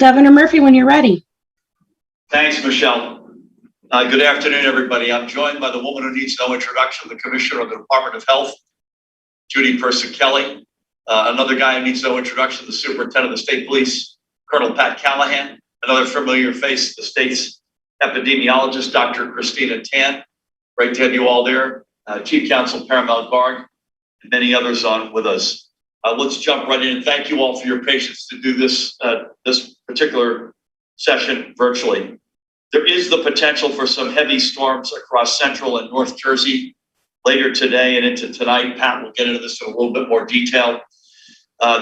Governor Murphy, when you're ready. Thanks, Michelle. Good afternoon, everybody. I'm joined by the woman who needs no introduction, the Commissioner of the Department of Health, Judy Person-Kelly. Another guy who needs no introduction, the Superintendent of the State Police, Colonel Pat Callahan. Another familiar face, the state's epidemiologist, Dr. Christina Tan. Great to have you all there. Chief Counsel Paramount Garg, and many others on with us. Let's jump right in. Thank you all for your patience to do this particular session virtually. There is the potential for some heavy storms across central and North Jersey later today and into tonight. Pat will get into this in a little bit more detail.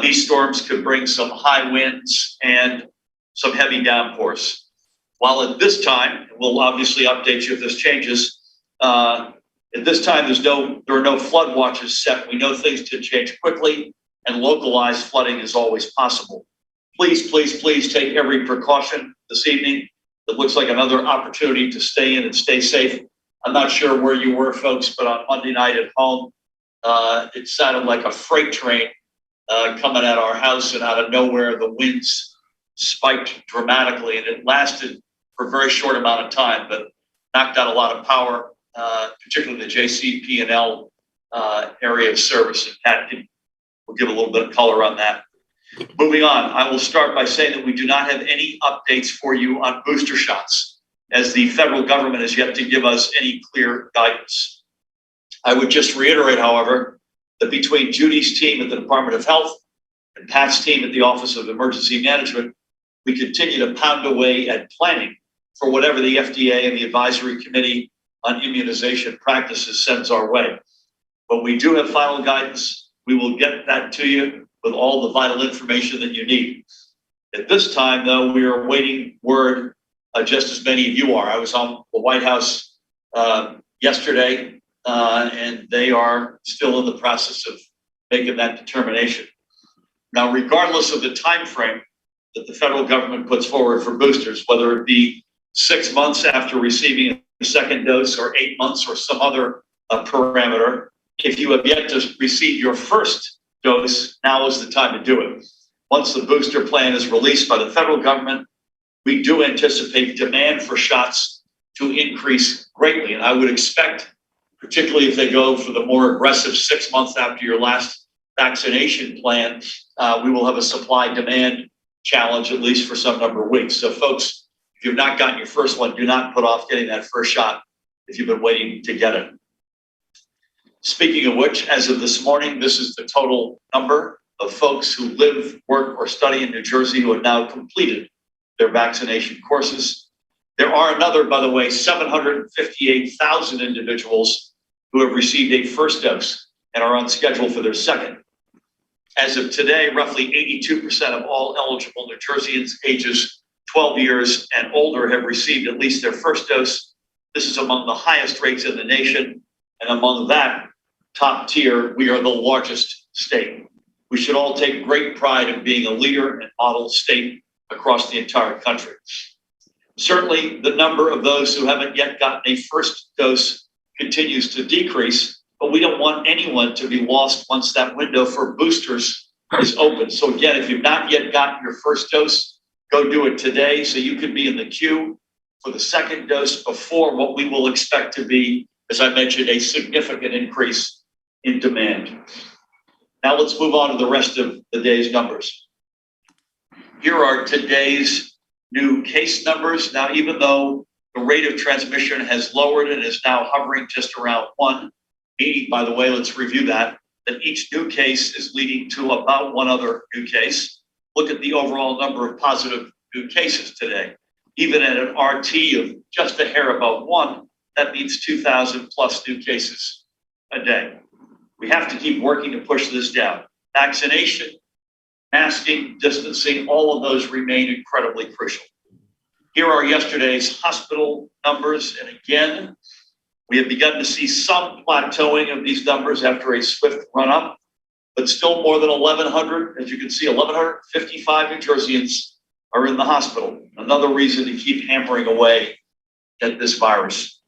These storms could bring some high winds and some heavy downpours. While at this time, we'll obviously update you if this changes, at this time there are no flood watches set. We know things can change quickly, and localized flooding is always possible. Please, please, please take every precaution this evening. It looks like another opportunity to stay in and stay safe. I'm not sure where you were, folks, but on Monday night at home, it sounded like a freight train coming at our house, and out of nowhere, the winds spiked dramatically, and it lasted for a very short amount of time, but knocked out a lot of power, particularly the JCP&L area of service. And Pat will give a little bit of color on that. Moving on, I will start by saying that we do not have any updates for you on booster shots, as the federal government has yet to give us any clear guidance. I would just reiterate, however, that between Judy's team at the Department of Health and Pat's team at the Office of Emergency Management, we continue to pound away at planning for whatever the FDA and the Advisory Committee on Immunization Practices sends our way. When we do have final guidance, we will get that to you with all the vital information that you need. At this time, though, we are awaiting word, just as many of you are. I was on the White House yesterday, and they are still in the process of making that determination. Now, regardless of the time frame that the federal government puts forward for boosters, whether it be 6 months after receiving a second dose or 8 months or some other parameter, if you have yet to receive your first dose, now is the time to do it. Once the booster plan is released by the federal government, we do anticipate demand for shots to increase greatly. And I would expect, particularly if they go for the more aggressive 6 months after your last vaccination plan, we will have a supply-demand challenge, at least for some number of weeks. So folks, if you've not gotten your first one, do not put off getting that first shot if you've been waiting to get it. Speaking of which, as of this morning, this is the total number of folks who live, work, or study in New Jersey who have now completed their vaccination courses. There are another, by the way, 758,000 individuals who have received a first dose and are on schedule for their second. As of today, roughly 82% of all eligible New Jerseyans ages 12 years and older have received at least their first dose. This is among the highest rates in the nation. And among that top tier, we are the largest state. We should all take great pride in being a leader and model state across the entire country. Certainly, the number of those who haven't yet gotten a first dose continues to decrease, but we don't want anyone to be lost once that window for boosters is open. So again, if you've not yet gotten your first dose, go do it today so you can be in the queue for the second dose before what we will expect to be, as I mentioned, a significant increase in demand. Now let's move on to the rest of the day's numbers. Here are today's new case numbers. Now, even though the rate of transmission has lowered and is now hovering just around 1, meaning, by the way, let's review that each new case is leading to about one other new case. Look at the overall number of positive new cases today. Even at an RT of just a hair above 1, that means 2,000 plus new cases a day. We have to keep working to push this down. Vaccination, masking, distancing, all of those remain incredibly crucial. Here are yesterday's hospital numbers. And again, we have begun to see some plateauing of these numbers after a swift run up, but still more than 1,100. As you can see, 1,155 New Jerseyans are in the hospital. Another reason to keep hammering away at this virus.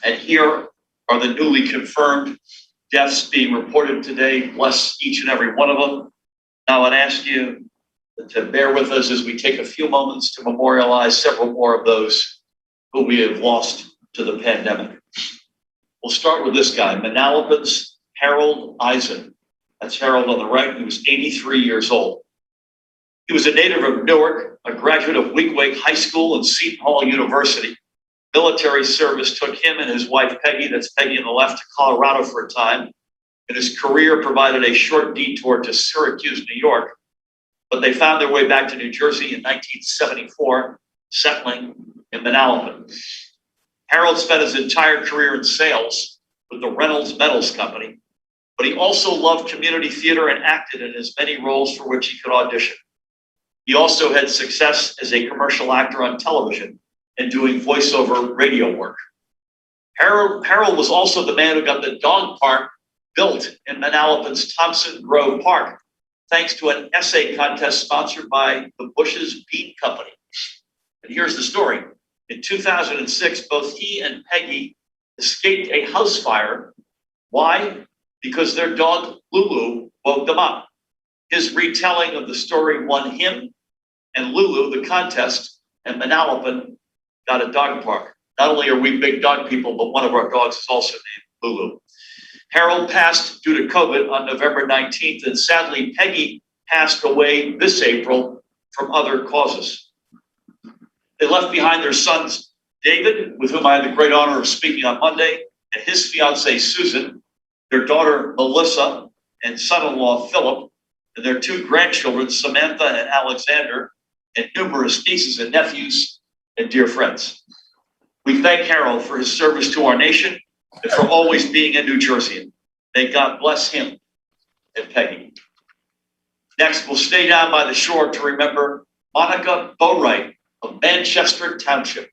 And here are the newly confirmed deaths being reported today. Bless each and every one of them. Now I'd ask you to bear with us as we take a few moments to memorialize several more of those who we have lost to the pandemic. We'll start with this guy, Manalapan's Harold Eisen. That's Harold on the right. He was 83 years old. He was a native of Newark, a graduate of Weequahic High School and Seton Hall University. Military service took him and his wife, Peggy, that's Peggy on the left, to Colorado for a time. And his career provided a short detour to Syracuse, New York. But they found their way back to New Jersey in 1974, settling in Manalapan. Harold spent his entire career in sales with the Reynolds Metals Company, but he also loved community theater and acted in as many roles for which he could audition. He also had success as a commercial actor on television and doing voiceover radio work. Harold was also the man who got the dog park built in Manalapan's Thompson Grove Park, thanks to an essay contest sponsored by the Bush's Bean Company. And here's the story. In 2006, both he and Peggy escaped a house fire. Why? Because their dog, Lulu, woke them up. His retelling of the story won him and Lulu the contest, and Manalapan got a dog park. Not only are we big dog people, but one of our dogs is also named Lulu. Harold passed due to COVID on November 19th, and sadly, Peggy passed away this April from other causes. They left behind their sons, David, with whom I had the great honor of speaking on Monday, and his fiancee, Susan, their daughter, Melissa, and son-in-law, Philip, and their two grandchildren, Samantha and Alexander, and numerous nieces and nephews and dear friends. We thank Harold for his service to our nation and for always being a New Jerseyan. May God bless him and Peggy. Next, we'll stay down by the shore to remember Monica Bowright of Manchester Township.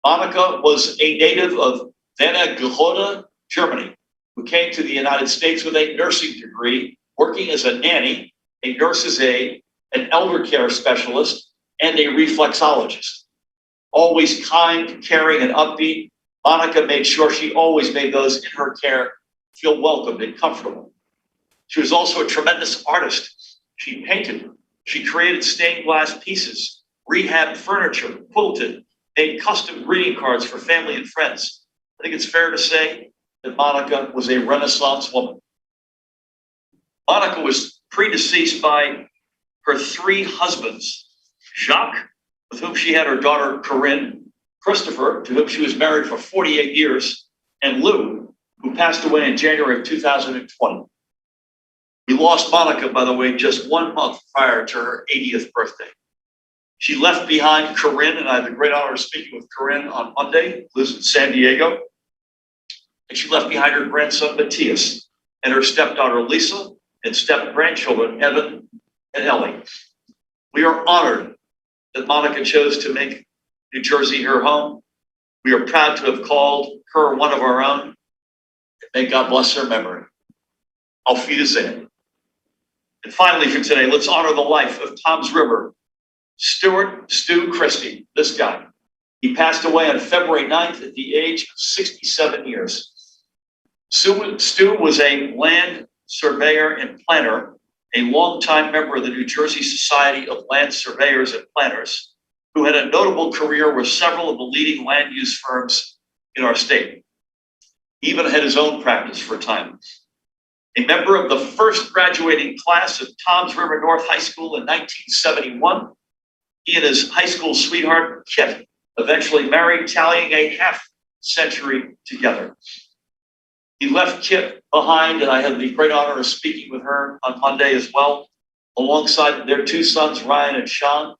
Monica was a native of Wernigerode, Germany, who came to the United States with a nursing degree, working as a nanny, a nurse's aide, an elder care specialist, and a reflexologist. Always kind, caring, and upbeat, Monica made sure she always made those in her care feel welcomed and comfortable. She was also a tremendous artist. She painted, she created stained glass pieces, rehabbed furniture, quilted, made custom greeting cards for family and friends. I think it's fair to say that Monica was a Renaissance woman. Monica was predeceased by her three husbands: Jacques, with whom she had her daughter Corinne; Christopher, to whom she was married for 48 years; and Lou, who passed away in January of 2020. We lost Monica, by the way, just 1 month prior to her 80th birthday. She left behind Corinne, and I had the great honor of speaking with Corinne on Monday, lives in San Diego. And she left behind her grandson, Matthias, and her stepdaughter, Lisa, and step-grandchildren, Evan and Ellie. We are honored that Monica chose to make New Jersey her home. We are proud to have called her one of our own. May God bless her memory. Auf Wiedersehen. And finally for today, let's honor the life of Toms River, Stu Christie, this guy. He passed away on February 9th at the age of 67 years. Stu was a land surveyor and planner, a longtime member of the New Jersey Society of Land Surveyors and Planners, who had a notable career with several of the leading land use firms in our state. He even had his own practice for a time. A member of the first graduating class of Toms River North High School in 1971, he and his high school sweetheart, Kit, eventually married, tallying a half-century together. He left Kit behind, and I had the great honor of speaking with her on Monday as well, alongside their two sons, Ryan and Sean,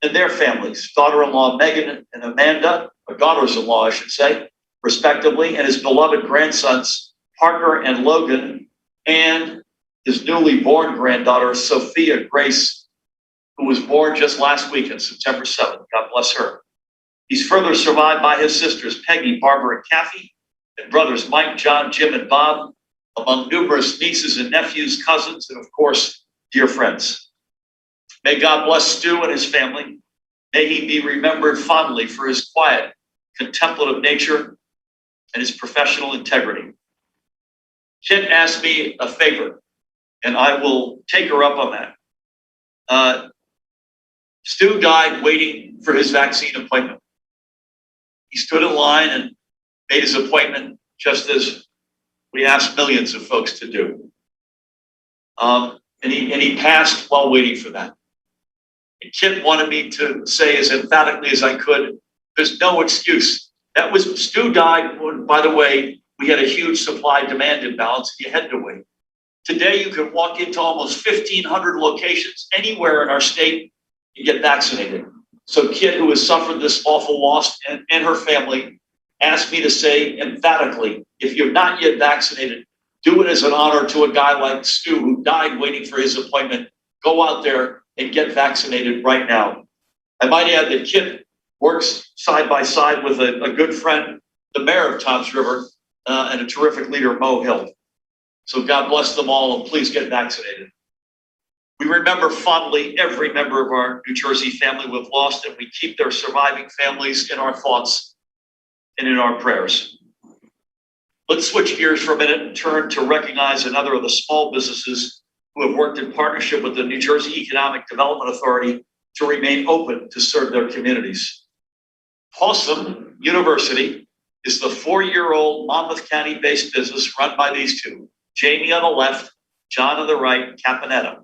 and their families, daughter-in-law Megan and Amanda, or daughters-in-law, I should say, respectively, and his beloved grandsons, Parker and Logan, and his newly born granddaughter, Sophia Grace, who was born just last week on September 7th. God bless her. He's further survived by his sisters, Peggy, Barbara, and Kathy, and brothers Mike, John, Jim, and Bob, among numerous nieces and nephews, cousins, and of course, dear friends. May God bless Stu and his family. May he be remembered fondly for his quiet, contemplative nature and his professional integrity. Kit asked me a favor, and I will take her up on that. Stu died waiting for his vaccine appointment. He stood in line and made his appointment just as we asked millions of folks to do. And he passed while waiting for that. And Kit wanted me to say as emphatically as I could, there's no excuse. That was, Stu died when, by the way, we had a huge supply-demand imbalance and you had to wait. Today, you can walk into almost 1,500 locations anywhere in our state and get vaccinated. So Kit, who has suffered this awful loss, and her family, asked me to say emphatically, if you're not yet vaccinated, do it as an honor to a guy like Stu, who died waiting for his appointment. Go out there and get vaccinated right now. I might add that Kit works side by side with a good friend, the mayor of Toms River, and a terrific leader, Mo Hill. So God bless them all, and please get vaccinated. We remember fondly every member of our New Jersey family we've lost, and we keep their surviving families in our thoughts and in our prayers. Let's switch gears for a minute and turn to recognize another of the small businesses who have worked in partnership with the New Jersey Economic Development Authority to remain open to serve their communities. Possum University is the 4-year-old Monmouth County-based business run by these two, Jamie on the left, John on the right, Caponetta,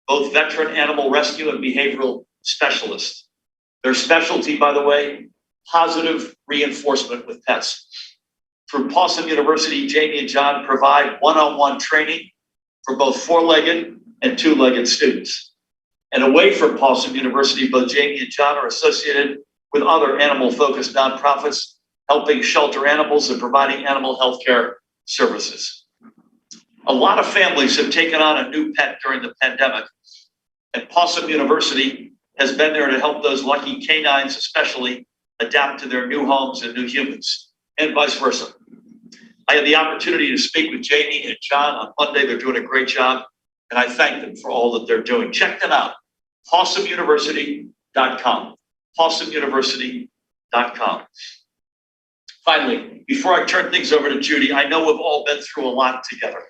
both veteran animal rescue and behavioral specialists. Their specialty, by the way, positive reinforcement with pets. Through Possum University, Jamie and John provide one-on-one training for both 4-legged and 2-legged students. And away from Possum University, both Jamie and John are associated with other animal-focused nonprofits, helping shelter animals and providing animal health care services. A lot of families have taken on a new pet during the pandemic, and Possum University has been there to help those lucky canines especially adapt to their new homes and new humans, and vice versa. I had the opportunity to speak with Jamie and John on Monday. They're doing a great job, and I thank them for all that they're doing. Check them out, PossumUniversity.com, PossumUniversity.com. Finally, before I turn things over to Judy, I know we've all been through a lot together.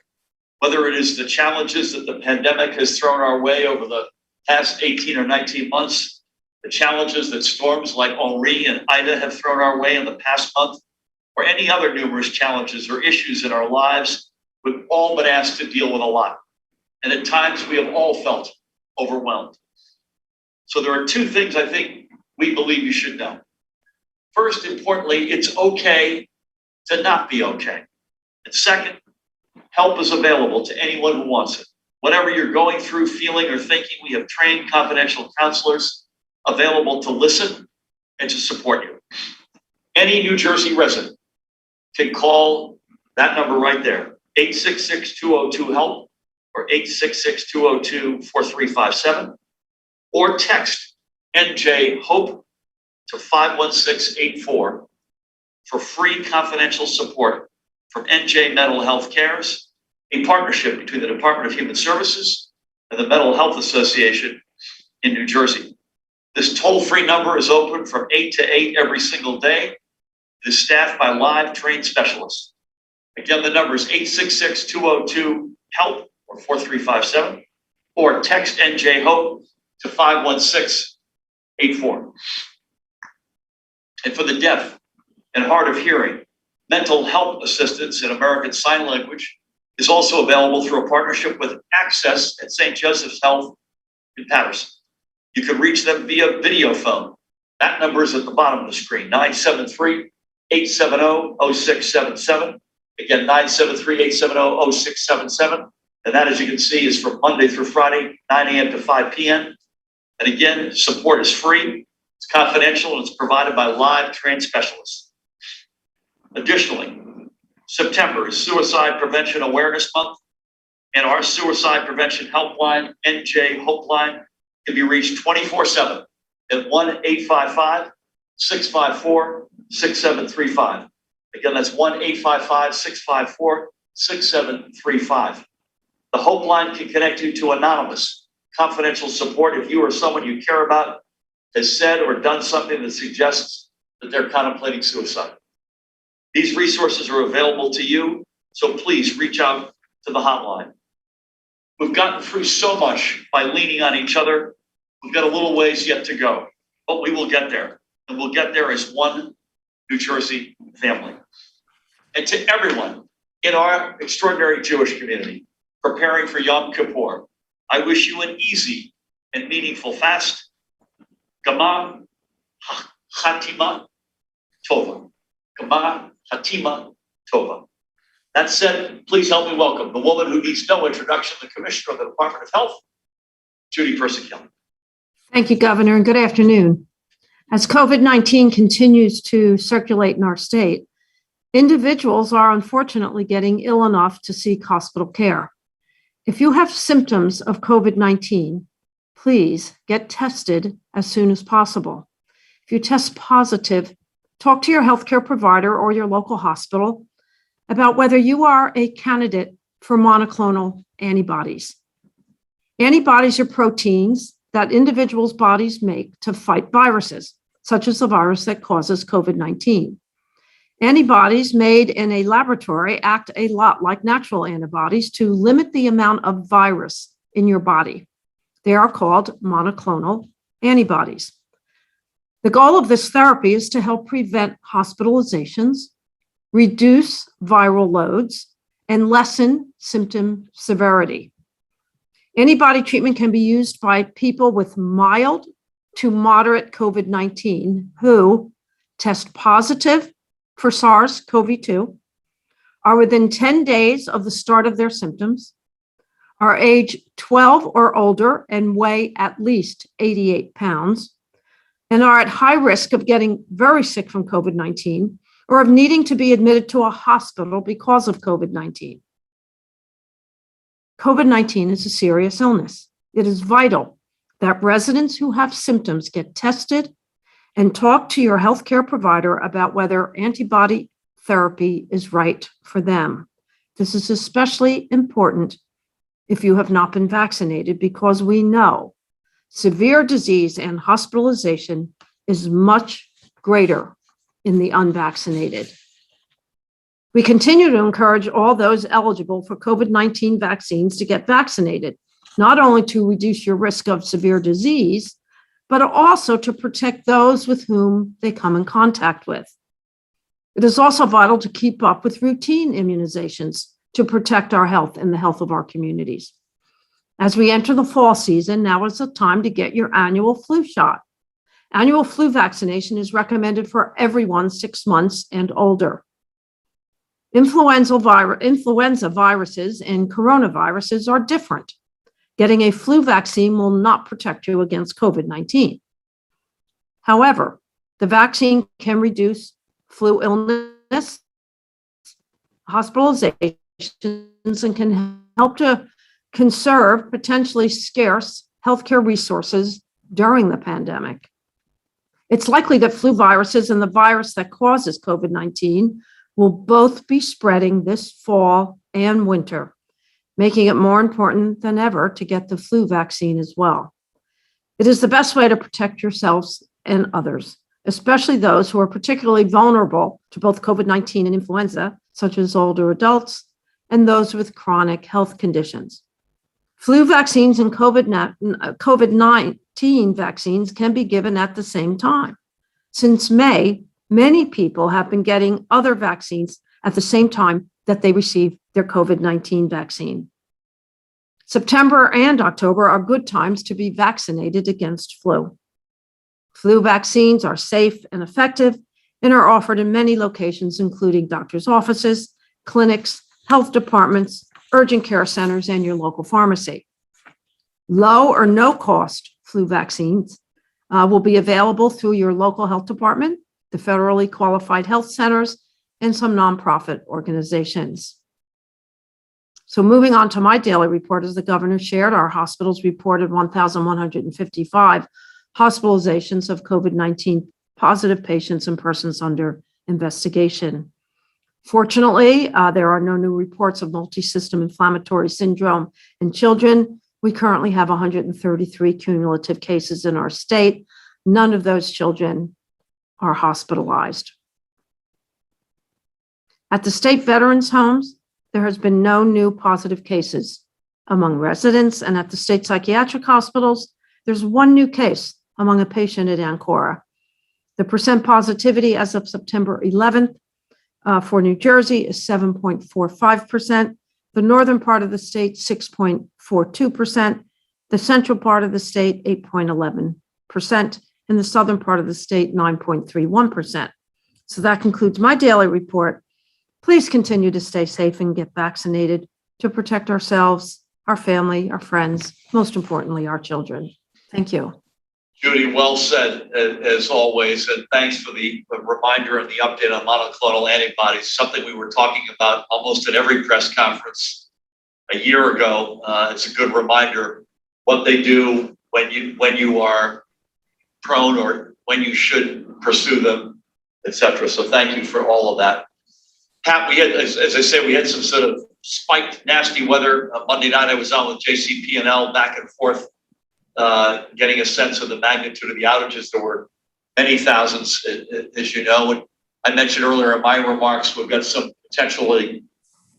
Whether it is the challenges that the pandemic has thrown our way over the past 18 or 19 months, the challenges that storms like Henri and Ida have thrown our way in the past month, or any other numerous challenges or issues in our lives, we've all been asked to deal with a lot. And at times we have all felt overwhelmed. So there are 2 things I think we believe you should know. First, importantly, it's okay to not be okay. And second, help is available to anyone who wants it. Whatever you're going through, feeling, or thinking, we have trained confidential counselors available to listen and to support you. Any New Jersey resident can call that number right there, 866-202-HELP or 866-202-4357, or text NJ-HOPE to 51684 for free confidential support from NJ Mental Health Cares, a partnership between the Department of Human Services and the Mental Health Association in New Jersey. This toll-free number is open from 8 to 8 every single day. It is staffed by live trained specialists. Again, the number is 866-202-HELP or 4357, or text NJ-HOPE to 51684. And for the deaf and hard of hearing, mental health assistance in American Sign Language is also available through a partnership with Access at St. Joseph's Health in Patterson. You can reach them via video phone. That number is at the bottom of the screen, 973-870-0677. Again, 973-870-0677. And that, as you can see, is from Monday through Friday, 9 a.m. to 5 p.m. And again, support is free, it's confidential, and it's provided by live trained specialists. Additionally, September is Suicide Prevention Awareness Month, and our suicide prevention helpline, NJ Hope Line, can be reached 24/7 at 1-855-654-6735. Again, that's 1-855-654-6735. The Hope Line can connect you to anonymous, confidential support if you or someone you care about has said or done something that suggests that they're contemplating suicide. These resources are available to you, so please reach out to the hotline. We've gotten through so much by leaning on each other, We've got a little ways yet to go, but we will get there. And we'll get there as one New Jersey family. And to everyone in our extraordinary Jewish community preparing for Yom Kippur, I wish you an easy and meaningful fast. Gama Hatima Tova. Gama Hatima Tova. That said, please help me welcome the woman who needs no introduction, the Commissioner of the Department of Health, Judy Persichilli. Thank you, Governor, and good afternoon. As COVID-19 continues to circulate in our state, individuals are unfortunately getting ill enough to seek hospital care. If you have symptoms of COVID-19, please get tested as soon as possible. If you test positive, talk to your healthcare provider or your local hospital about whether you are a candidate for monoclonal antibodies. Antibodies are proteins that individuals' bodies make to fight viruses, such as the virus that causes COVID-19. Antibodies made in a laboratory act a lot like natural antibodies to limit the amount of virus in your body. They are called monoclonal antibodies. The goal of this therapy is to help prevent hospitalizations, reduce viral loads, and lessen symptom severity. Antibody treatment can be used by people with mild to moderate COVID-19 who test positive for SARS-CoV-2, are within 10 days of the start of their symptoms, are age 12 or older and weigh at least 88 pounds, and are at high risk of getting very sick from COVID-19 or of needing to be admitted to a hospital because of COVID-19. COVID-19 is a serious illness. It is vital that residents who have symptoms get tested and talk to your healthcare provider about whether antibody therapy is right for them. This is especially important if you have not been vaccinated, because we know severe disease and hospitalization is much greater in the unvaccinated. We continue to encourage all those eligible for COVID-19 vaccines to get vaccinated, not only to reduce your risk of severe disease, but also to protect those with whom they come in contact with. It is also vital to keep up with routine immunizations to protect our health and the health of our communities. As we enter the fall season, now is the time to get your annual flu shot. Annual flu vaccination is recommended for everyone 6 months and older. Influenza viruses and coronaviruses are different. Getting a flu vaccine will not protect you against COVID-19. However, the vaccine can reduce flu illness, hospitalizations, and can help to conserve potentially scarce healthcare resources during the pandemic. It's likely that flu viruses and the virus that causes COVID-19 will both be spreading this fall and winter, making it more important than ever to get the flu vaccine as well. It is the best way to protect yourselves and others, especially those who are particularly vulnerable to both COVID-19 and influenza, such as older adults and those with chronic health conditions. Flu vaccines and COVID-19 vaccines can be given at the same time. Since May, many people have been getting other vaccines at the same time that they receive their COVID-19 vaccine. September and October are good times to be vaccinated against flu. Flu vaccines are safe and effective and are offered in many locations, including doctors' offices, clinics, health departments, urgent care centers, and your local pharmacy. Low or no cost flu vaccines will be available through your local health department, the federally qualified health centers, and some nonprofit organizations. So moving on to my daily report, as the governor shared, our hospitals reported 1,155 hospitalizations of COVID-19 positive patients and persons under investigation. Fortunately, there are no new reports of multi-system inflammatory syndrome in children. We currently have 133 cumulative cases in our state. None of those children are hospitalized. At the state veterans' homes, there has been no new positive cases among residents, and at the state psychiatric hospitals, there's one new case among a patient at Ancora. The percent positivity as of September 11th for New Jersey is 7.45%. The northern part of the state, 6.42%. The central part of the state, 8.11%. And the southern part of the state, 9.31%. So that concludes my daily report. Please continue to stay safe and get vaccinated to protect ourselves, our family, our friends, most importantly, our children. Thank you. Judy, well said, as always, and thanks for the reminder and the update on monoclonal antibodies, something we were talking about almost at every press conference a year ago. It's a good reminder what they do when you are prone or when you should pursue them, et cetera. So thank you for all of that. Pat, we had, as I say, we had some sort of spiked nasty weather. Monday night I was on with JCP&L back and forth, getting a sense of the magnitude of the outages. There were many thousands, as you know. And I mentioned earlier in my remarks, we've got some potentially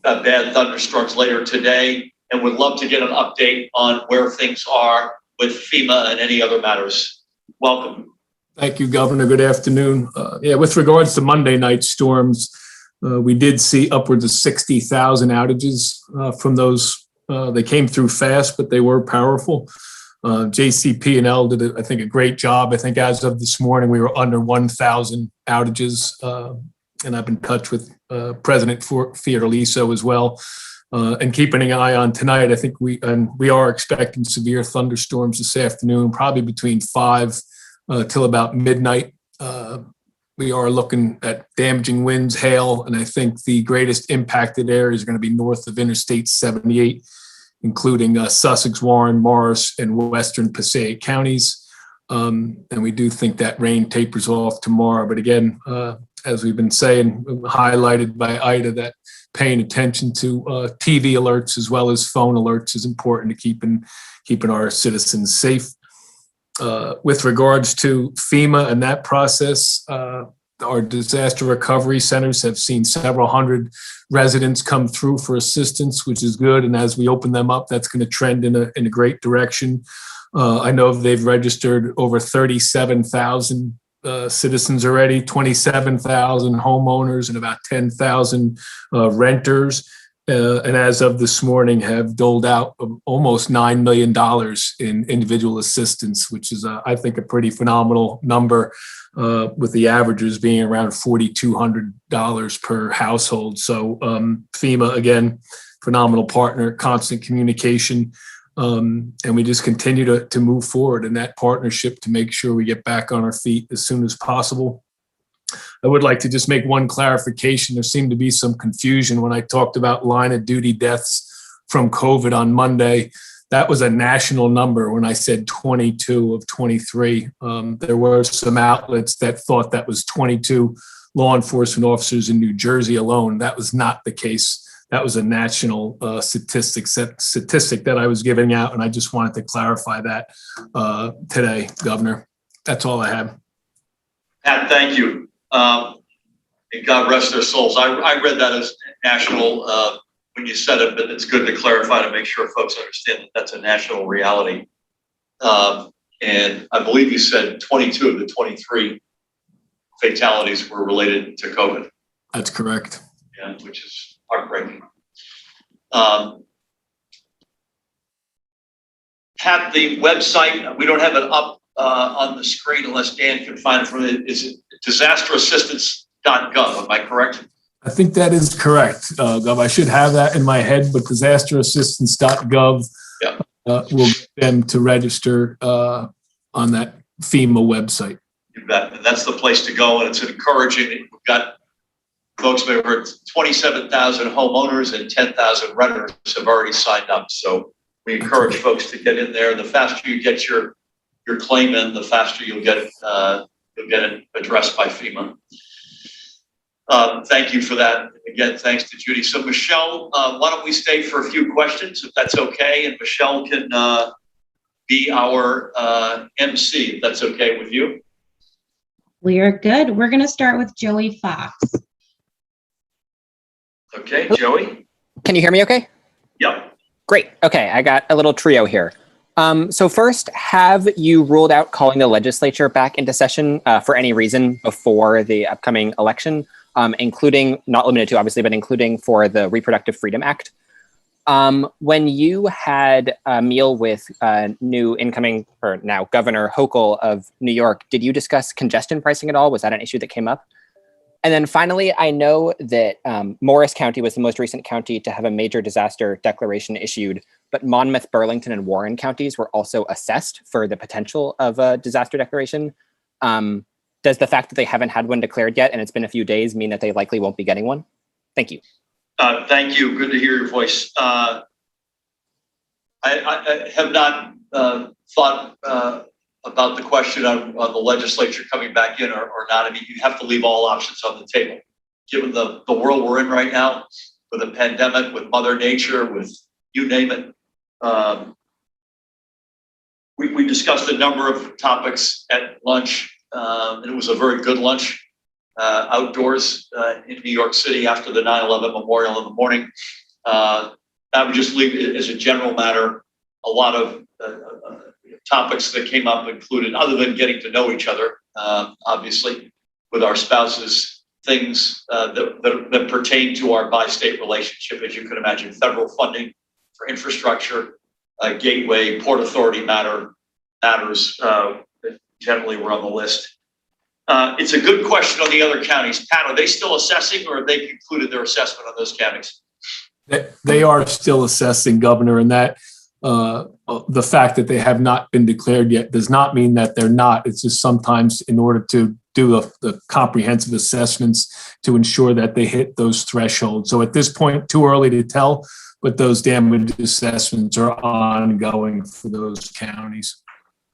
bad thunderstorms later today, and would love to get an update on where things are with FEMA and any other matters. Welcome. Thank you, Governor. Good afternoon. With regards to Monday night storms, we did see upwards of 60,000 outages from those. They came through fast, but they were powerful. JCP&L did, I think, a great job. I think as of this morning, we were under 1,000 outages, and I've been in touch with President Fiordaliso as well, and keeping an eye on tonight. I think we are expecting severe thunderstorms this afternoon, probably between 5 till about midnight. We are looking at damaging winds, hail, and I think the greatest impacted areas are going to be north of Interstate 78, including Sussex, Warren, Morris, and Western Passaic counties. And we do think that rain tapers off tomorrow. But again, as we've been saying, highlighted by Ida, that paying attention to TV alerts as well as phone alerts is important to keeping our citizens safe. With regards to FEMA and that process, our disaster recovery centers have seen several hundred residents come through for assistance, which is good. And as we open them up, that's going to trend in a great direction. I know they've registered over 37,000 citizens already, 27,000 homeowners, and about 10,000 renters. And as of this morning, have doled out almost $9 million in individual assistance, which is, I think, a pretty phenomenal number, with the averages being around $4,200 per household. So FEMA, again, phenomenal partner, constant communication, and we just continue to move forward in that partnership to make sure we get back on our feet as soon as possible. I would like to just make one clarification. There seemed to be some confusion when I talked about line of duty deaths from COVID on Monday. That was a national number when I said 22 of 23. There were some outlets that thought that was 22 law enforcement officers in New Jersey alone. That was not the case. That was a national statistic that I was giving out, and I just wanted to clarify that today, Governor. That's all I have. Pat, thank you. And God rest their souls. I read that as national when you said it, but it's good to clarify to make sure folks understand that that's a national reality. And I believe you said 22 of the 23 fatalities were related to COVID. That's correct. Yeah, which is heartbreaking. Pat, the website, we don't have it up on the screen unless Dan can find it for it. Is it disasterassistance.gov? Am I correct? I think that is correct, Gov. I should have that in my head, but disasterassistance.gov will get them to register on that FEMA website. You bet. And that's the place to go. And it's encouraging. We've got folks, over 27,000 homeowners and 10,000 renters have already signed up. So we encourage folks to get in there. The faster you get your claim in, the faster you'll get it addressed by FEMA. Thank you for that. Again, thanks to Judy. So Michelle, why don't we stay for a few questions, if that's okay? And Michelle can be our MC, if that's okay with you. We are good. We're going to start with Joey Fox. Okay, Joey? Can you hear me okay? Yep. Great. Okay, I got a little trio here. So first, have you ruled out calling the legislature back into session for any reason before the upcoming election, including, not limited to obviously, but including for the Reproductive Freedom Act? When you had a meal with new incoming, or now Governor Hochul of New York, did you discuss congestion pricing at all? Was that an issue that came up? And then finally, I know that Morris County was the most recent county to have a major disaster declaration issued, but Monmouth, Burlington, and Warren counties were also assessed for the potential of a disaster declaration. Does the fact that they haven't had one declared yet, and it's been a few days, mean that they likely won't be getting one? Thank you. Thank you. Good to hear your voice. I have not thought about the question on the legislature coming back in or not. I mean, you have to leave all options on the table. Given the world we're in right now, with a pandemic, with Mother Nature, with you name it. We discussed a number of topics at lunch, and it was a very good lunch outdoors in New York City after the 9/11 memorial in the morning. I would just leave it as a general matter. A lot of topics that came up included, other than getting to know each other, obviously, with our spouses, things that pertain to our bi-state relationship, as you can imagine, federal funding for infrastructure, gateway, Port Authority matters that generally were on the list. It's a good question on the other counties. Pat, are they still assessing, or have they concluded their assessment on those counties? They are still assessing, Governor, and that the fact that they have not been declared yet does not mean that they're not. It's just sometimes in order to do the comprehensive assessments to ensure that they hit those thresholds. So at this point, too early to tell, but those damage assessments are ongoing for those counties.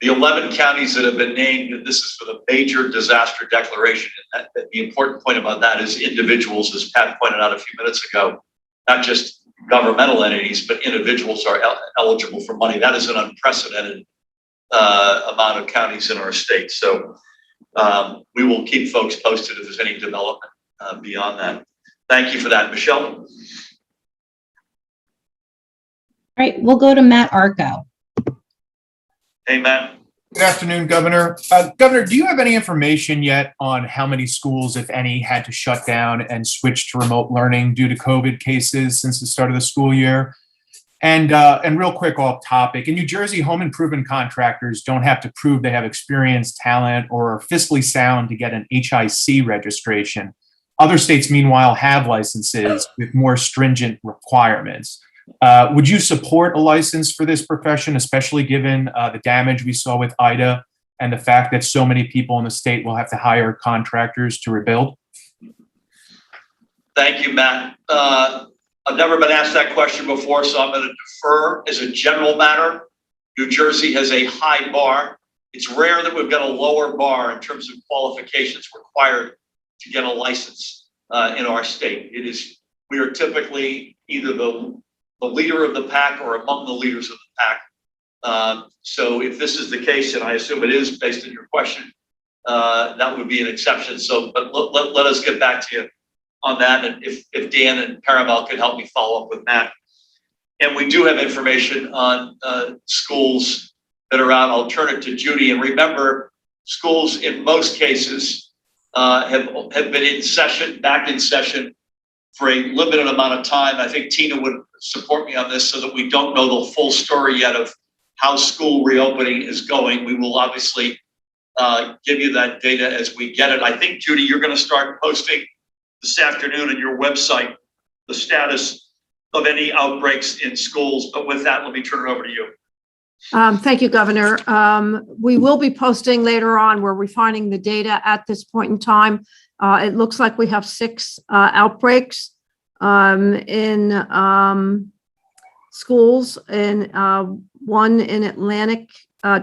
The 11 counties that have been named, this is for the major disaster declaration. And the important point about that is individuals, as Pat pointed out a few minutes ago, not just governmental entities, but individuals are eligible for money. That is an unprecedented amount of counties in our state. So we will keep folks posted if there's any development beyond that. Thank you for that, Michelle. All right, we'll go to Matt Arco. Hey, Matt. Good afternoon, Governor. Governor, do you have any information yet on how many schools, if any, had to shut down and switch to remote learning due to COVID cases since the start of the school year? And real quick off topic, in New Jersey, home improvement contractors don't have to prove they have experience, talent, or are fiscally sound to get an HIC registration. Other states, meanwhile, have licenses with more stringent requirements. Would you support a license for this profession, especially given the damage we saw with Ida and the fact that so many people in the state will have to hire contractors to rebuild? Thank you, Matt. I've never been asked that question before, so I'm going to defer. As a general matter, New Jersey has a high bar. It's rare that we've got a lower bar in terms of qualifications required to get a license in our state. We are typically either the leader of the pack or among the leaders of the pack. So if this is the case, and I assume it is based on your question, that would be an exception. So, but let us get back to you on that. And if Dan and Paramount can help me follow up with Matt. And we do have information on schools that are out. I'll turn it to Judy. And remember, schools in most cases have been in session, back in session for a limited amount of time. I think Tina would support me on this so that we don't know the full story yet of how school reopening is going. We will obviously give you that data as we get it. I think, Judy, you're going to start posting this afternoon on your website the status of any outbreaks in schools. But with that, let me turn it over to you. Thank you, Governor. We will be posting later on. We're refining the data at this point in time. It looks like we have 6 outbreaks in schools, and 1 in Atlantic,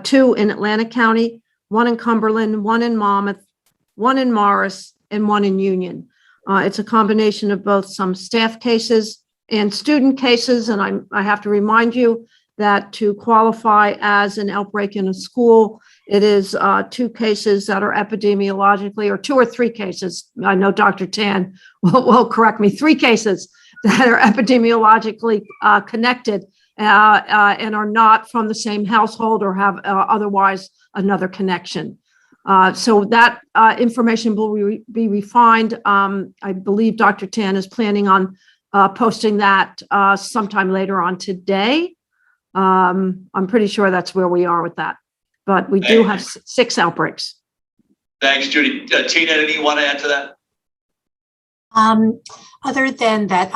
2 in Atlantic County, 1 in Cumberland, 1 in Monmouth, 1 in Morris, and 1 in Union. It's a combination of both some staff cases and student cases, and I have to remind you that to qualify as an outbreak in a school, it is 2 cases that are epidemiologically, or 2 or 3 cases. I know Dr. Tan will correct me, 3 cases that are epidemiologically connected and are not from the same household or have otherwise another connection. So that information will be refined. I believe Dr. Tan is planning on posting that sometime later on today. I'm pretty sure that's where we are with that. But we do have 6 outbreaks. Thanks, Judy. Tina, anything you want to add to that? Other than that,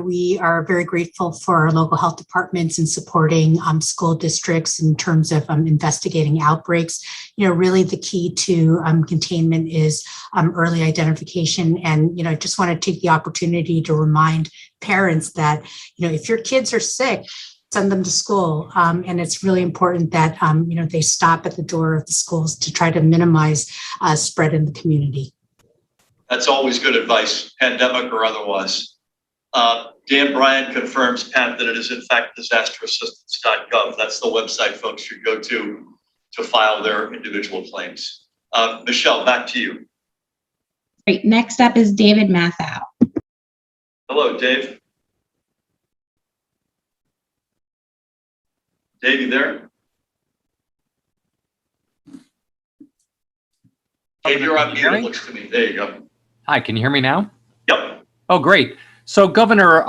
we are very grateful for our local health departments in supporting school districts in terms of investigating outbreaks. Really the key to containment is early identification. And, I just want to take the opportunity to remind parents that, if your kids are sick, send them to school. And it's really important that, they stop at the door of the schools to try to minimize spread in the community. That's always good advice, pandemic or otherwise. Dan Bryan confirms, Pat, that it is in fact disasterassistance.gov. That's the website folks should go to file their individual claims. Michelle, back to you. Great. Next up is David Mathau. Hello, Dave. Dave, you there? Dave, you're on mute, it looks to me. There you go. Hi, can you hear me now? Yep. Oh, great. So, Governor,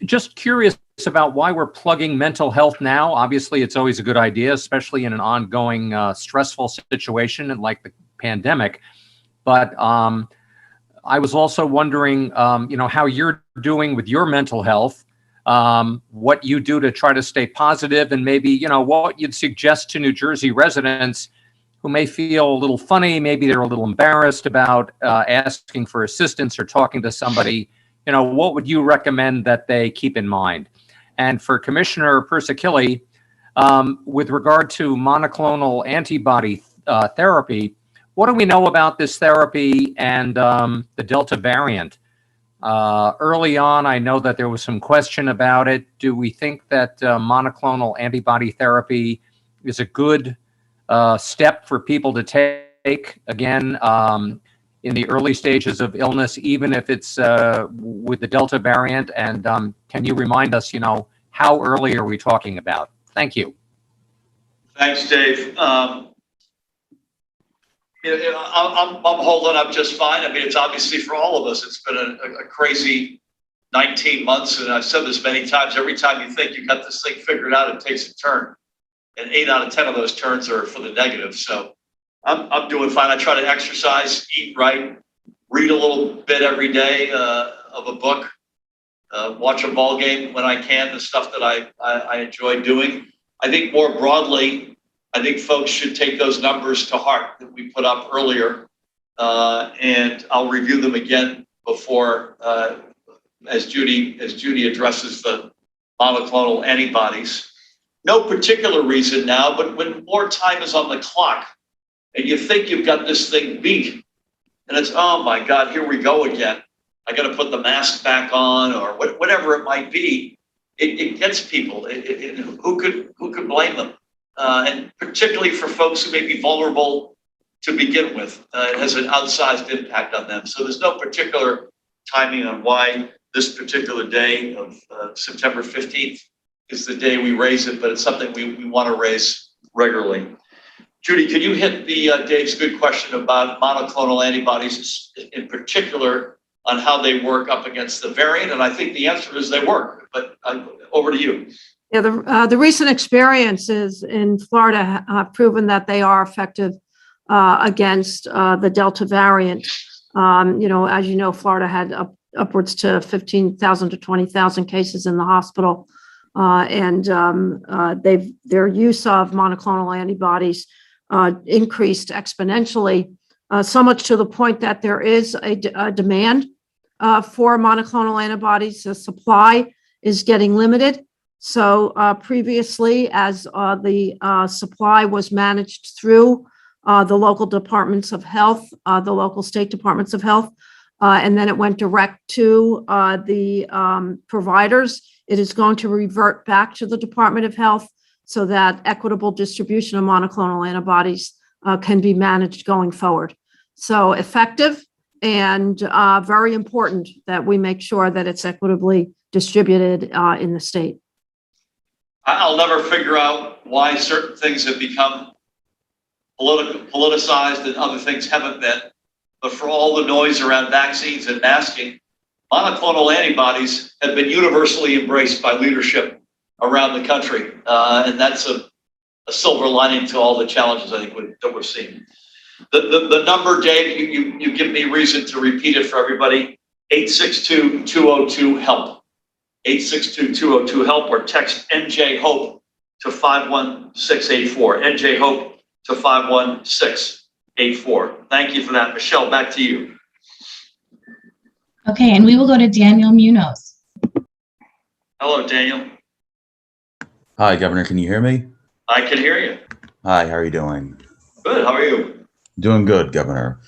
just curious about why we're plugging mental health now. Obviously, it's always a good idea, especially in an ongoing stressful situation like the pandemic. But I was also wondering, how you're doing with your mental health, what you do to try to stay positive, and maybe, what you'd suggest to New Jersey residents who may feel a little funny, maybe they're a little embarrassed about asking for assistance or talking to somebody. What would you recommend that they keep in mind? And for Commissioner Persicilli, with regard to monoclonal antibody therapy, what do we know about this therapy and the Delta variant? Early on, I know that there was some question about it. Do we think that monoclonal antibody therapy is a good step for people to take, again, in the early stages of illness, even if it's with the Delta variant? And can you remind us, how early are we talking about? Thank you. Thanks, Dave. I'm holding up just fine. I mean, it's obviously for all of us, it's been a crazy 19 months. And I've said this many times, every time you think you got this thing figured out, it takes a turn. And 8 out of 10 of those turns are for the negative. So I'm doing fine. I try to exercise, eat right, read a little bit every day of a book, watch a ball game when I can, the stuff that I enjoy doing. I think more broadly, I think folks should take those numbers to heart that we put up earlier. And I'll review them again before, as Judy addresses the monoclonal antibodies. No particular reason now, but when more time is on the clock and you think you've got this thing beat and it's, oh my God, here we go again. I got to put the mask back on or whatever it might be. It gets people. Who could blame them? And particularly for folks who may be vulnerable to begin with, it has an outsized impact on them. So there's no particular timing on why this particular day of September 15th is the day we raise it, but it's something we want to raise regularly. Judy, can you hit Dave's good question about monoclonal antibodies in particular on how they work up against the variant? And I think the answer is they work, but over to you. Yeah, the recent experiences in Florida have proven that they are effective against the Delta variant. As you know, Florida had upwards to 15,000 to 20,000 cases in the hospital. And their use of monoclonal antibodies increased exponentially, so much to the point that there is a demand for monoclonal antibodies. The supply is getting limited. So previously, as the supply was managed through the local departments of health, the local state departments of health, and then it went direct to the providers, it is going to revert back to the Department of Health so that equitable distribution of monoclonal antibodies can be managed going forward. So effective and very important that we make sure that it's equitably distributed in the state. I'll never figure out why certain things have become politicized and other things haven't been. But for all the noise around vaccines and masking, monoclonal antibodies have been universally embraced by leadership around the country. And that's a silver lining to all the challenges I think that we're seeing. The number, Dave, you give me reason to repeat it for everybody, 862-202-HELP. 862-202-HELP, or text NJ HOPE to 51684. NJ HOPE to 51684. Thank you for that. Michelle, back to you. Okay, and we will go to Daniel Munoz. Hello, Daniel. Hi, Governor. Can you hear me? I can hear you. Hi, how are you doing? Good. How are you? Doing good, Governor.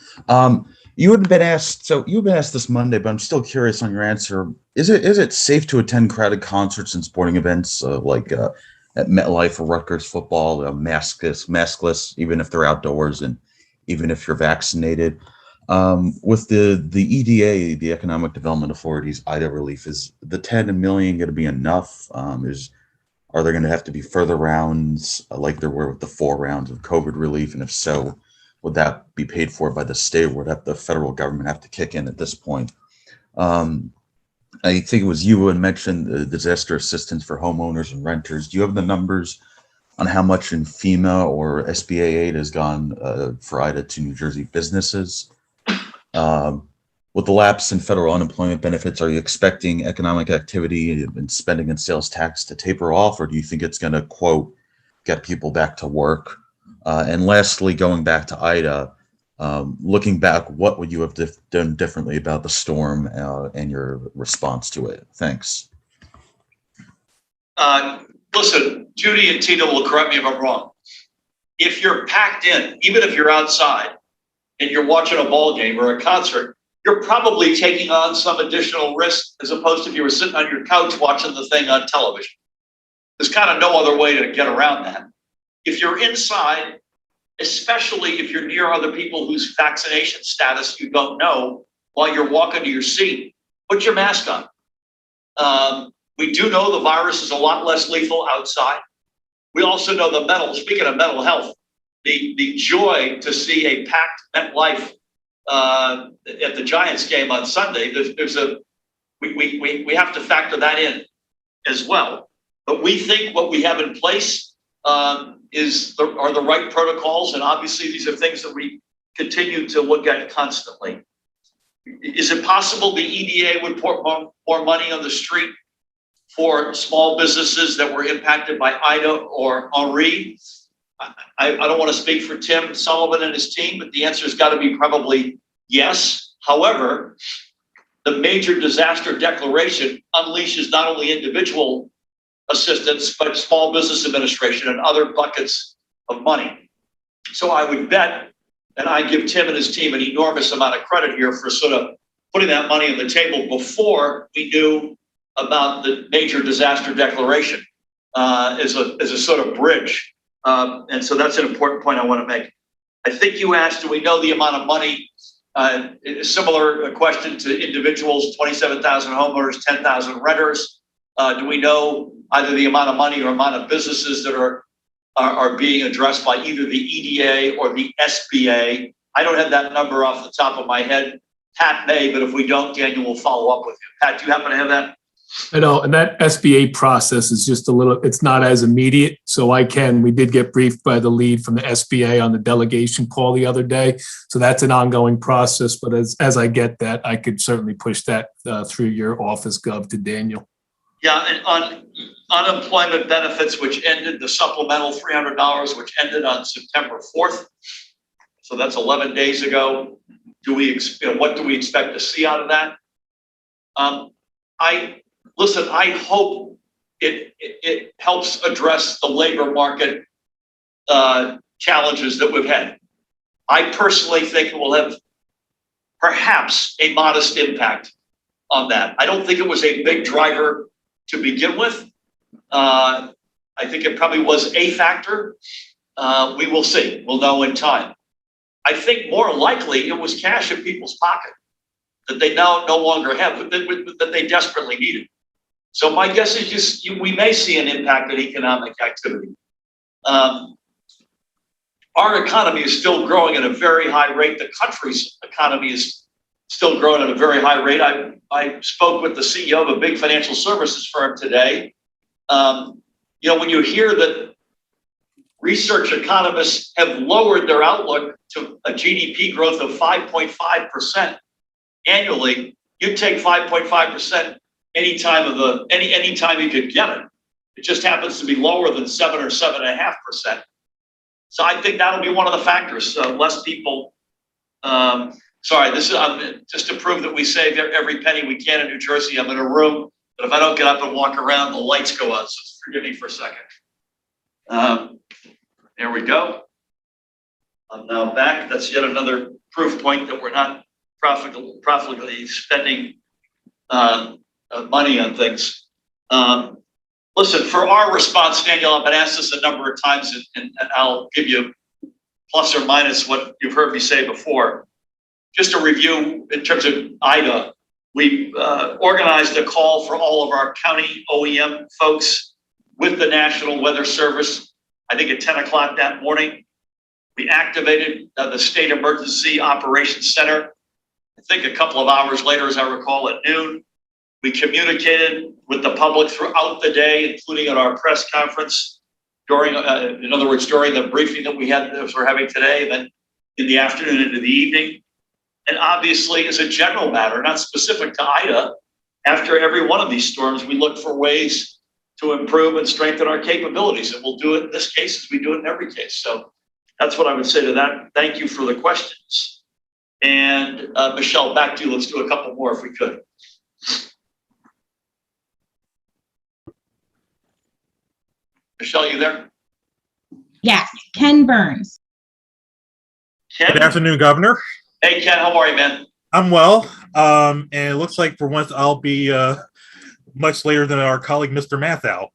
You've been asked this Monday, but I'm still curious on your answer. Is it safe to attend crowded concerts and sporting events like at MetLife or Rutgers football, maskless, even if they're outdoors and even if you're vaccinated? With the EDA, the Economic Development Authority's IDA relief, is the 10 million going to be enough? Are there going to have to be further rounds like there were with the 4 rounds of COVID relief? And if so, would that be paid for by the state, or would that the federal government have to kick in at this point? I think it was you who had mentioned the disaster assistance for homeowners and renters. Do you have the numbers on how much in FEMA or SBA aid has gone for IDA to New Jersey businesses? With the lapse in federal unemployment benefits, are you expecting economic activity and spending and sales tax to taper off, or do you think it's going to, quote, get people back to work? And lastly, going back to IDA, looking back, what would you have done differently about the storm and your response to it? Thanks. Listen, Judy and Tina will correct me if I'm wrong. If you're packed in, even if you're outside and you're watching a ball game or a concert, you're probably taking on some additional risk as opposed to if you were sitting on your couch watching the thing on television. There's kind of no other way to get around that. If you're inside, especially if you're near other people whose vaccination status you don't know while you're walking to your seat, put your mask on. We do know the virus is a lot less lethal outside. We also know speaking of mental health, the joy to see a packed MetLife at the Giants game on Sunday, we have to factor that in as well. But we think what we have in place are the right protocols, and obviously these are things that we continue to look at constantly. Is it possible the EDA would put more money on the street for small businesses that were impacted by Ida or Henri? I don't want to speak for Tim Sullivan and his team, but the answer has got to be probably yes. However, the major disaster declaration unleashes not only individual assistance, but small business administration and other buckets of money. So I would bet, and I give Tim and his team an enormous amount of credit here for sort of putting that money on the table before we knew about the major disaster declaration as a sort of bridge. And so that's an important point I want to make. I think you asked, do we know the amount of money? A similar question to individuals, 27,000 homeowners, 10,000 renters. Do we know either the amount of money or amount of businesses that are being addressed by either the EDA or the SBA? I don't have that number off the top of my head. Pat may, but if we don't, Daniel will follow up with you. Pat, do you happen to have that? I know, and that SBA process is just it's not as immediate. So we did get briefed by the lead from the SBA on the delegation call the other day. So that's an ongoing process. But as I get that, I could certainly push that through your office, Gov, to Daniel. Yeah, and on unemployment benefits, which ended, the supplemental $300, which ended on September 4th. So that's 11 days ago. What do we expect to see out of that? I hope it helps address the labor market challenges that we've had. I personally think it will have perhaps a modest impact on that. I don't think it was a big driver to begin with. I think it probably was a factor. We will see. We'll know in time. I think more likely it was cash in people's pocket that they now no longer have, that they desperately needed. So my guess is we may see an impact on economic activity. Our economy is still growing at a very high rate. The country's economy is still growing at a very high rate. I spoke with the CEO of a big financial services firm today. When you hear that research economists have lowered their outlook to a GDP growth of 5.5% annually, you'd take 5.5% any time you could get it. It just happens to be lower than 7 or 7.5%. So I think that'll be one of the factors. Less people. This is just to prove that we save every penny we can in New Jersey. I'm in a room, but if I don't get up and walk around, the lights go on. So forgive me for a second. There we go. I'm now back. That's yet another proof point that we're not profitably spending money on things. Listen, for our response, Daniel, I've been asked this a number of times, and I'll give you plus or minus what you've heard me say before. Just a review in terms of Ida. We organized a call for all of our county OEM folks with the National Weather Service, I think at 10 o'clock that morning. We activated the State Emergency Operations Center, I think a couple of hours later, as I recall, at noon. We communicated with the public throughout the day, including at our press conference, during the briefing that we're having today, then in the afternoon into the evening. And obviously, as a general matter, not specific to Ida, after every one of these storms, we look for ways to improve and strengthen our capabilities. And we'll do it in this case as we do it in every case. So that's what I would say to that. Thank you for the questions. And Michelle, back to you. Let's do a couple more if we could. Michelle, you there? Yes, Ken Burns. Ken? Good afternoon, Governor. Hey, Ken, how are you, man? I'm well. And it looks like for once I'll be much later than our colleague, Mr. Mathau.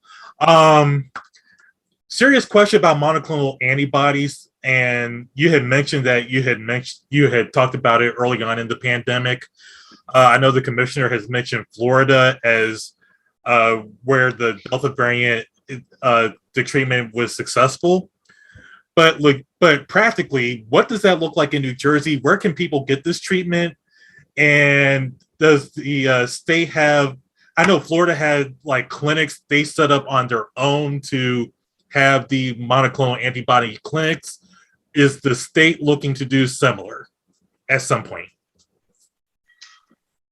Serious question about monoclonal antibodies. And you had mentioned that you had talked about it early on in the pandemic. I know the commissioner has mentioned Florida as where the Delta variant, the treatment was successful. But practically, what does that look like in New Jersey? Where can people get this treatment? And does the state have, I know Florida had like clinics they set up on their own to have the monoclonal antibody clinics. Is the state looking to do similar at some point?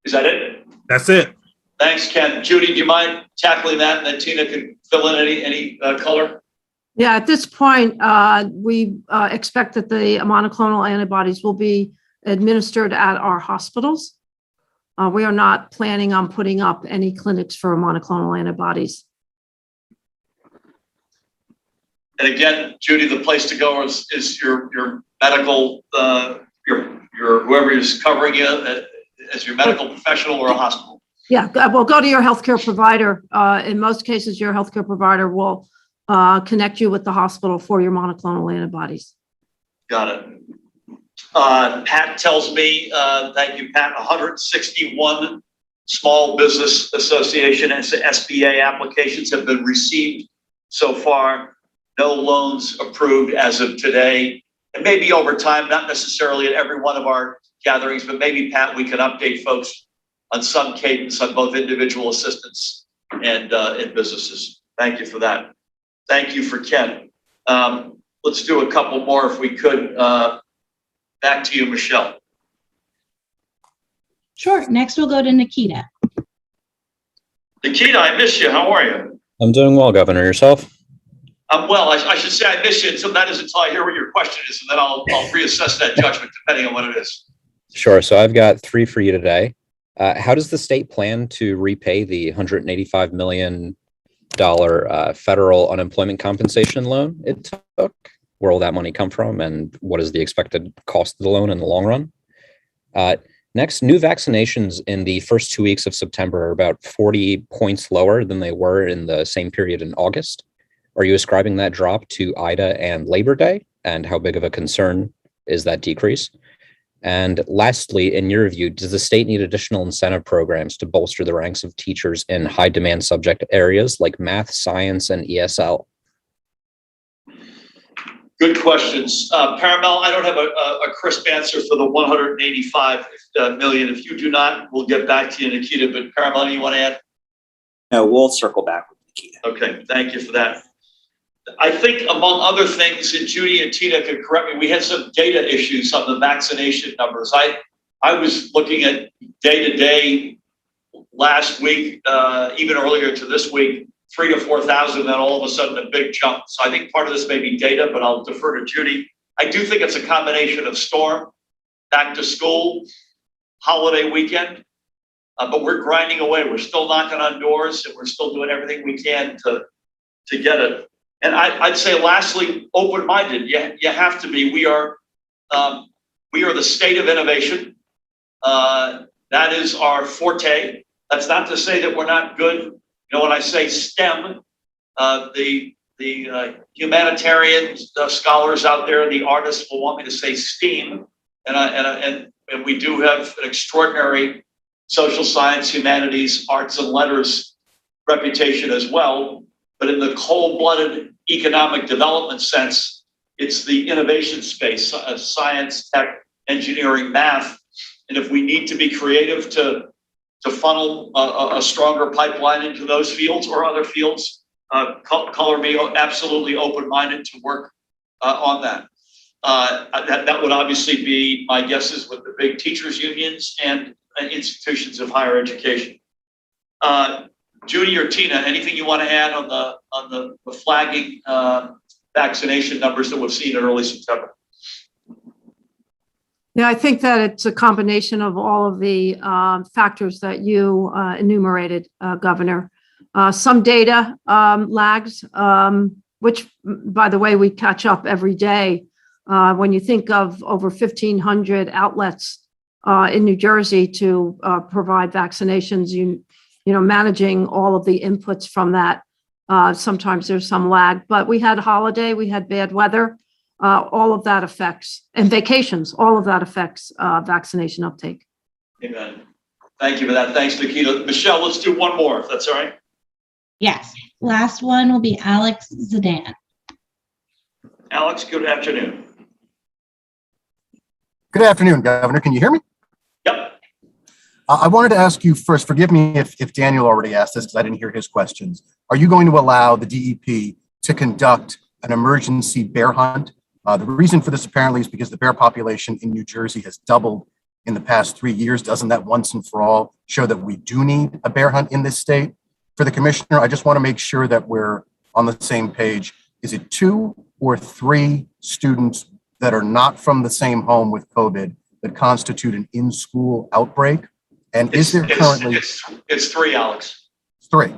Is that it? That's it. Thanks, Ken. Judy, do you mind tackling that? And then Tina can fill in any color. Yeah, at this point, we expect that the monoclonal antibodies will be administered at our hospitals. We are not planning on putting up any clinics for monoclonal antibodies. And again, Judy, the place to go is your medical, your whoever is covering you as your medical professional or a hospital. Yeah, well, go to your healthcare provider. In most cases, your healthcare provider will connect you with the hospital for your monoclonal antibodies. Got it. Pat tells me, thank you, Pat, 161 Small Business Association SBA applications have been received so far. No loans approved as of today. And maybe over time, not necessarily at every one of our gatherings, but maybe, Pat, we can update folks on some cadence on both individual assistance and in businesses. Thank you for that. Thank you for Ken. Let's do a couple more if we could. Back to you, Michelle. Sure. Next, we'll go to Nikita. Nikita, I miss you. How are you? I'm doing well, Governor. Yourself? I'm well. I should say I miss you until I hear what your question is, and then I'll reassess that judgment depending on what it is. Sure. So I've got three for you today. How does the state plan to repay the $185 million federal unemployment compensation loan it took? Where will that money come from, and what is the expected cost of the loan in the long run? Next, new vaccinations in the first 2 weeks of September are about 40 points lower than they were in the same period in August. Are you ascribing that drop to Ida and Labor Day, and how big of a concern is that decrease? And lastly, in your view, does the state need additional incentive programs to bolster the ranks of teachers in high demand subject areas like math, science, and ESL? Good questions. Paramel, I don't have a crisp answer for the 185 million. If you do not, we'll get back to you, Nikita. But Paramel, anything you want to add? No, we'll circle back with Nikita. Okay, thank you for that. I think among other things, and Judy and Tina could correct me, we had some data issues on the vaccination numbers. I was looking at day to day last week, even earlier to this week, 3,000 to 4,000, then all of a sudden a big jump. So I think part of this may be data, but I'll defer to Judy. I do think it's a combination of storm, back to school, holiday weekend, but we're grinding away. We're still knocking on doors and we're still doing everything we can to get it. And I'd say lastly, open-minded. You have to be. We are the state of innovation. That is our forte. That's not to say that we're not good. You know, when I say STEM, the humanitarian scholars out there, the artists will want me to say STEAM, and we do have an extraordinary social science, humanities, arts, and letters reputation as well. But in the cold-blooded economic development sense, it's the innovation space, science, tech, engineering, math. And if we need to be creative to funnel a stronger pipeline into those fields or other fields, color me absolutely open-minded to work on that. That would obviously be my guesses with the big teachers unions and institutions of higher education. Judy or Tina, anything you want to add on the flagging vaccination numbers that we've seen in early September? Yeah, I think that it's a combination of all of the factors that you enumerated, Governor. Some data lags, which, by the way, we catch up every day. When you think of over 1,500 outlets in New Jersey to provide vaccinations, you know, managing all of the inputs from that, sometimes there's some lag. But we had a holiday, we had bad weather. All of that affects, and vacations, all of that affects vaccination uptake. Amen. Thank you for that. Thanks, Nikita. Michelle, let's do one more, if that's all right. Yes. Last one will be Alex Zidane. Alex, good afternoon. Good afternoon, Governor. Can you hear me? Yep. I wanted to ask you first, forgive me if Daniel already asked this because I didn't hear his questions. Are you going to allow the DEP to conduct an emergency bear hunt? The reason for this apparently is because the bear population in New Jersey has doubled in the past 3 years. Doesn't that once and for all show that we do need a bear hunt in this state? For the commissioner, I just want to make sure that we're on the same page. Is it 2 or 3 students that are not from the same home with COVID that constitute an in-school outbreak? And is there currently... It's 3, Alex. 3.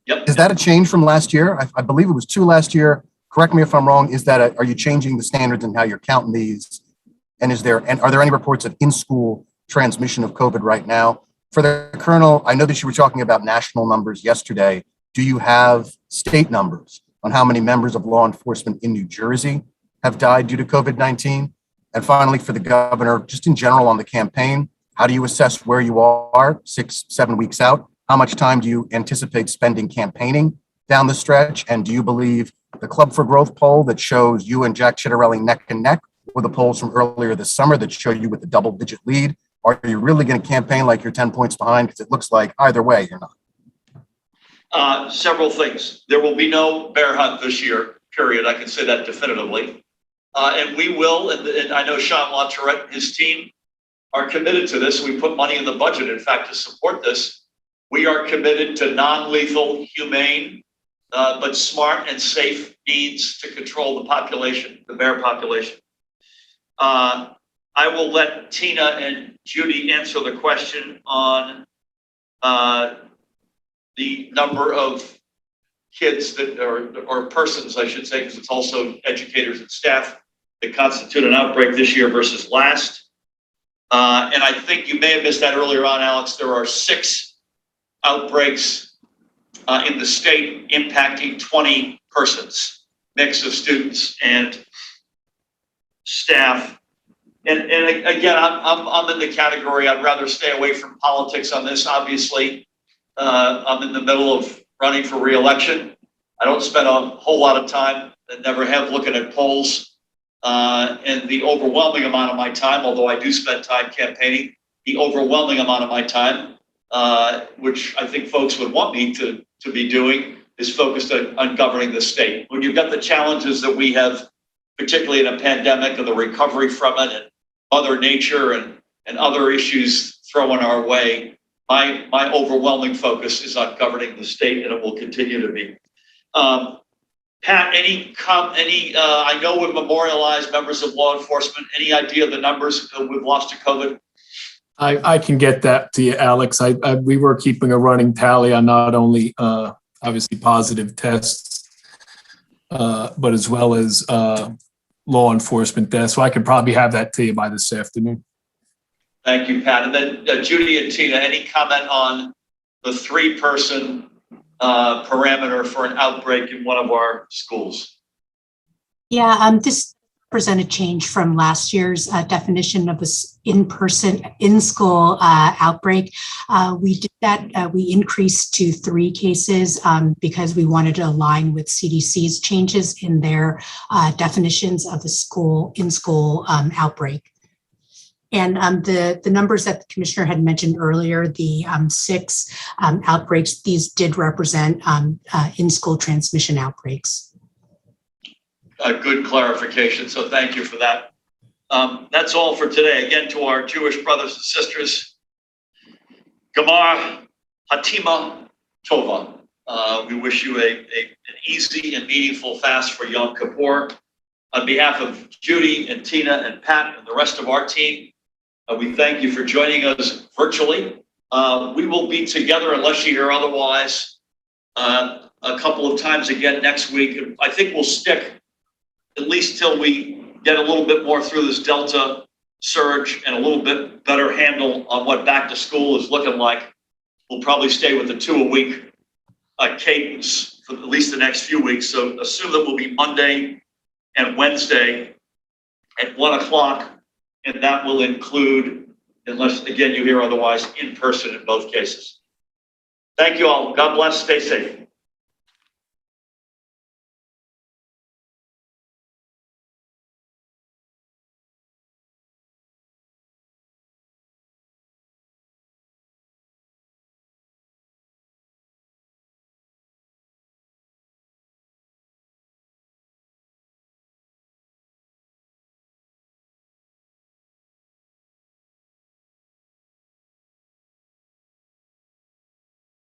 Yep. Is that a change from last year? I believe it was 2 last year. Correct me if I'm wrong. Is that are you changing the standards in how you're counting these? And are there any reports of in-school transmission of COVID right now? For the Colonel, I know that you were talking about national numbers yesterday. Do you have state numbers on how many members of law enforcement in New Jersey have died due to COVID-19? And finally, for the governor, just in general on the campaign, how do you assess where you are 6, 7 weeks out? How much time do you anticipate spending campaigning down the stretch? And do you believe the Club for Growth poll that shows you and Jack Chitterelli neck and neck, or the polls from earlier this summer that show you with a double-digit lead? Are you really going to campaign like you're 10 points behind? Because it looks like either way, you're not. Several things. There will be no bear hunt this year, period. I can say that definitively. And we will, and I know Sean LaTourette and his team are committed to this. We put money in the budget, in fact, to support this. We are committed to non-lethal, humane, but smart and safe means to control the population, the bear population. I will let Tina and Judy answer the question on the number of kids that or persons, I should say, because it's also educators and staff that constitute an outbreak this year versus last. And I think you may have missed that earlier on, Alex. There are 6 outbreaks in the state impacting 20 persons, mix of students and staff. And again, I'm in the category, I'd rather stay away from politics on this. Obviously, I'm in the middle of running for reelection. I don't spend a whole lot of time, and never have, looking at polls. And the overwhelming amount of my time, although I do spend time campaigning, the overwhelming amount of my time, which I think folks would want me to be doing, is focused on governing the state. When you've got the challenges that we have, particularly in a pandemic, and the recovery from it, and Mother Nature and other issues thrown our way, my overwhelming focus is on governing the state, and it will continue to be. Pat, I know we've memorialized members of law enforcement. Any idea of the numbers that we've lost to COVID? I can get that to you, Alex. We were keeping a running tally on not only obviously positive tests, but as well as law enforcement deaths. So I could probably have that to you by this afternoon. Thank you, Pat. And then Judy and Tina, any comment on the 3-person parameter for an outbreak in one of our schools? Yeah, this represents a change from last year's definition of this in-school outbreak. We did that. We increased to 3 cases because we wanted to align with CDC's changes in their definitions of the in-school outbreak. And the numbers that the commissioner had mentioned earlier, the 6 outbreaks, these did represent in-school transmission outbreaks. A good clarification, so thank you for that. That's all for today. Again, to our Jewish brothers and sisters, Gamar Hatima Tova. We wish you an easy and meaningful fast for Yom Kippur. On behalf of Judy and Tina and Pat and the rest of our team, we thank you for joining us virtually. We will be together, unless you hear otherwise, a couple of times again next week. I think we'll stick at least till we get a little bit more through this Delta surge and a little bit better handle on what back to school is looking like. We'll probably stay with the 2-a-week cadence for at least the next few weeks. So assume that will be Monday and Wednesday at 1 o'clock. And that will include, unless again you hear otherwise, in person in both cases. Thank you all. God bless. Stay safe.